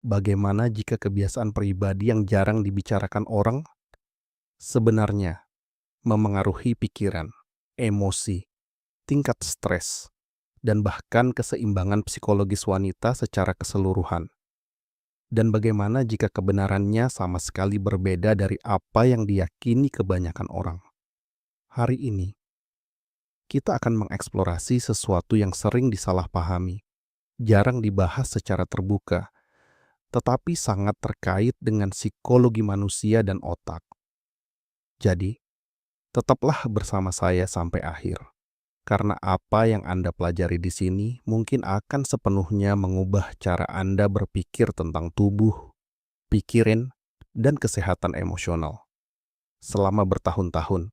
Bagaimana jika kebiasaan pribadi yang jarang dibicarakan orang sebenarnya memengaruhi pikiran, emosi, tingkat stres, dan bahkan keseimbangan psikologis wanita secara keseluruhan? Dan bagaimana jika kebenarannya sama sekali berbeda dari apa yang diyakini kebanyakan orang? Hari ini, kita akan mengeksplorasi sesuatu yang sering disalahpahami, jarang dibahas secara terbuka, tetapi sangat terkait dengan psikologi manusia dan otak. Jadi, tetaplah bersama saya sampai akhir, karena apa yang Anda pelajari di sini mungkin akan sepenuhnya mengubah cara Anda berpikir tentang tubuh, pikiran, dan kesehatan emosional. Selama bertahun-tahun,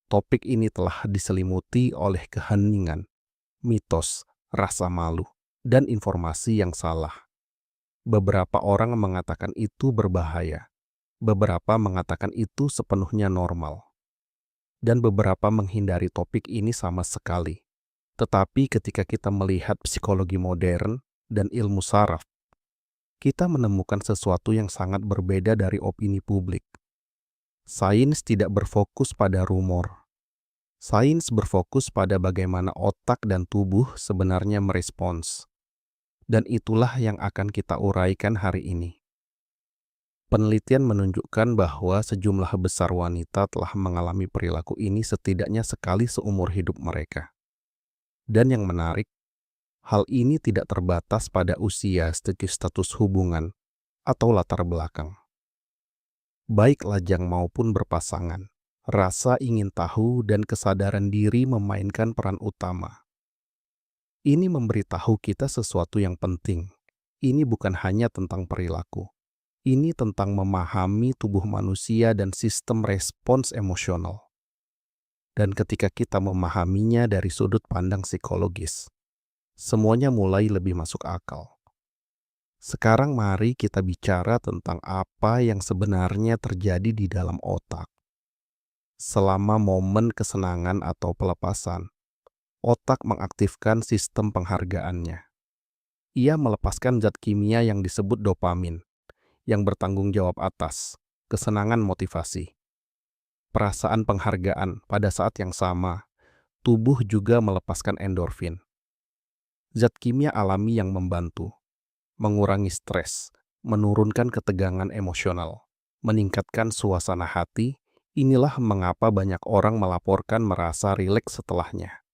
topik ini telah diselimuti oleh keheningan, mitos, rasa malu, dan informasi yang salah. Beberapa orang mengatakan itu berbahaya, beberapa mengatakan itu sepenuhnya normal, dan beberapa menghindari topik ini sama sekali. Tetapi ketika kita melihat psikologi modern dan ilmu saraf, kita menemukan sesuatu yang sangat berbeda dari opini publik. Sains tidak berfokus pada rumor. Sains berfokus pada bagaimana otak dan tubuh sebenarnya merespons. Dan itulah yang akan kita uraikan hari ini. Penelitian menunjukkan bahwa sejumlah besar wanita telah mengalami perilaku ini setidaknya sekali seumur hidup mereka. Dan yang menarik, hal ini tidak terbatas pada usia, segi status hubungan, atau latar belakang. Baik lajang maupun berpasangan, rasa ingin tahu dan kesadaran diri memainkan peran utama. Ini memberitahu kita sesuatu yang penting. Ini bukan hanya tentang perilaku. Ini tentang memahami tubuh manusia dan sistem respons emosional. Dan ketika kita memahaminya dari sudut pandang psikologis, semuanya mulai lebih masuk akal. Sekarang mari kita bicara tentang apa yang sebenarnya terjadi di dalam otak. Selama momen kesenangan atau pelepasan, otak mengaktifkan sistem penghargaannya. Ia melepaskan zat kimia yang disebut dopamin, yang bertanggung jawab atas kesenangan motivasi. Perasaan penghargaan pada saat yang sama, tubuh juga melepaskan endorfin. Zat kimia alami yang membantu mengurangi stres, menurunkan ketegangan emosional, meningkatkan suasana hati. Inilah mengapa banyak orang melaporkan merasa rileks setelahnya.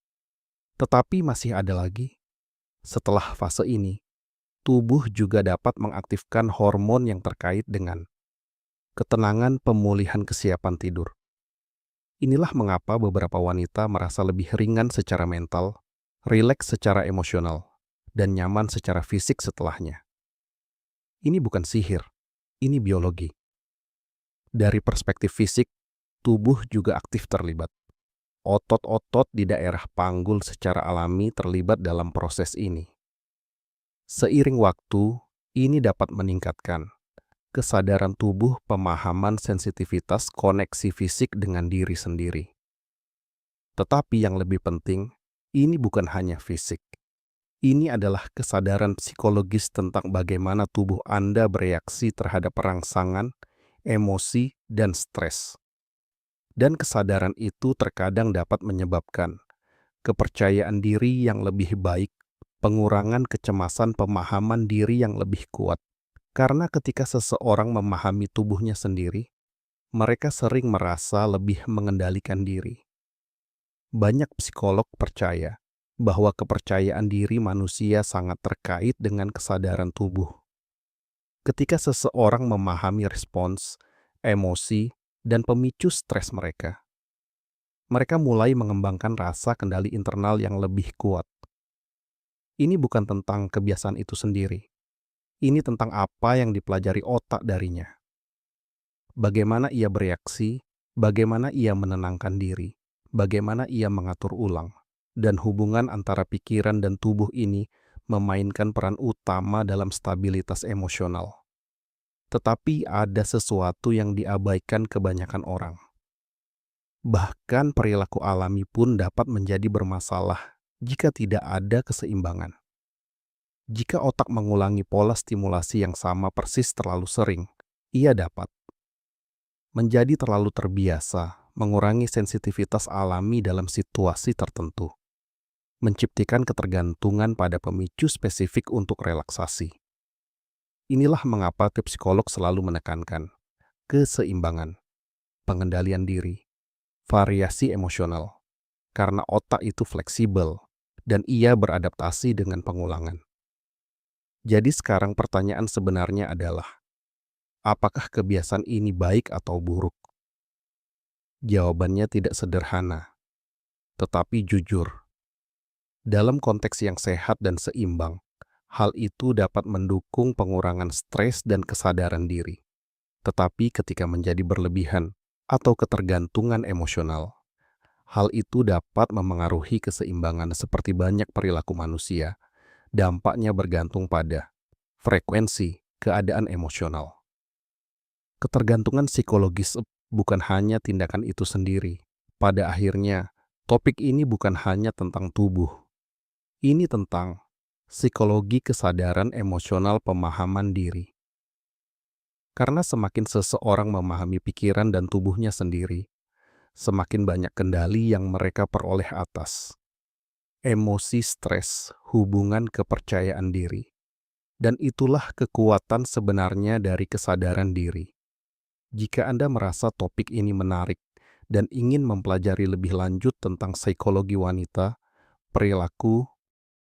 Tetapi masih ada lagi. Setelah fase ini, tubuh juga dapat mengaktifkan hormon yang terkait dengan ketenangan, pemulihan, kesiapan tidur. Inilah mengapa beberapa wanita merasa lebih ringan secara mental, rileks secara emosional, dan nyaman secara fisik setelahnya. Ini bukan sihir, ini biologi. Dari perspektif fisik, tubuh juga aktif terlibat. Otot-otot di daerah panggul secara alami terlibat dalam proses ini. Seiring waktu, ini dapat meningkatkan kesadaran tubuh, pemahaman sensitivitas, koneksi fisik dengan diri sendiri. Tetapi yang lebih penting, ini bukan hanya fisik. Ini adalah kesadaran psikologis tentang bagaimana tubuh Anda bereaksi terhadap rangsangan, emosi, dan stres. Dan kesadaran itu terkadang dapat menyebabkan kepercayaan diri yang lebih baik, pengurangan kecemasan, pemahaman diri yang lebih kuat. Karena ketika seseorang memahami tubuhnya sendiri, mereka sering merasa lebih mengendalikan diri. Banyak psikolog percaya bahwa kepercayaan diri manusia sangat terkait dengan kesadaran tubuh. Ketika seseorang memahami respons, emosi, dan pemicu stres mereka, mereka mulai mengembangkan rasa kendali internal yang lebih kuat. Ini bukan tentang kebiasaan itu sendiri. Ini tentang apa yang dipelajari otak darinya. Bagaimana ia bereaksi, bagaimana ia menenangkan diri, bagaimana ia mengatur ulang, dan hubungan antara pikiran dan tubuh ini memainkan peran utama dalam stabilitas emosional. Tetapi ada sesuatu yang diabaikan kebanyakan orang. Bahkan perilaku alami pun dapat menjadi bermasalah jika tidak ada keseimbangan. Jika otak mengulangi pola stimulasi yang sama persis terlalu sering, ia dapat menjadi terlalu terbiasa, mengurangi sensitivitas alami dalam situasi tertentu, menciptakan ketergantungan pada pemicu spesifik untuk relaksasi. Inilah mengapa tim psikolog selalu menekankan keseimbangan, pengendalian diri, variasi emosional, karena otak itu fleksibel dan ia beradaptasi dengan pengulangan. Jadi sekarang pertanyaan sebenarnya adalah, apakah kebiasaan ini baik atau buruk? Jawabannya tidak sederhana, tetapi jujur. Dalam konteks yang sehat dan seimbang, hal itu dapat mendukung pengurangan stres dan kesadaran diri. Tetapi ketika menjadi berlebihan atau ketergantungan emosional, hal itu dapat memengaruhi keseimbangan seperti banyak perilaku manusia. Dampaknya bergantung pada frekuensi keadaan emosional. Ketergantungan psikologis bukan hanya tindakan itu sendiri. Pada akhirnya, topik ini bukan hanya tentang tubuh. Ini tentang psikologi kesadaran emosional pemahaman diri. Karena semakin seseorang memahami pikiran dan tubuhnya sendiri, semakin banyak kendali yang mereka peroleh atas emosi, stres, hubungan kepercayaan diri. Dan itulah kekuatan sebenarnya dari kesadaran diri. Jika Anda merasa topik ini menarik dan ingin mempelajari lebih lanjut tentang psikologi wanita, perilaku,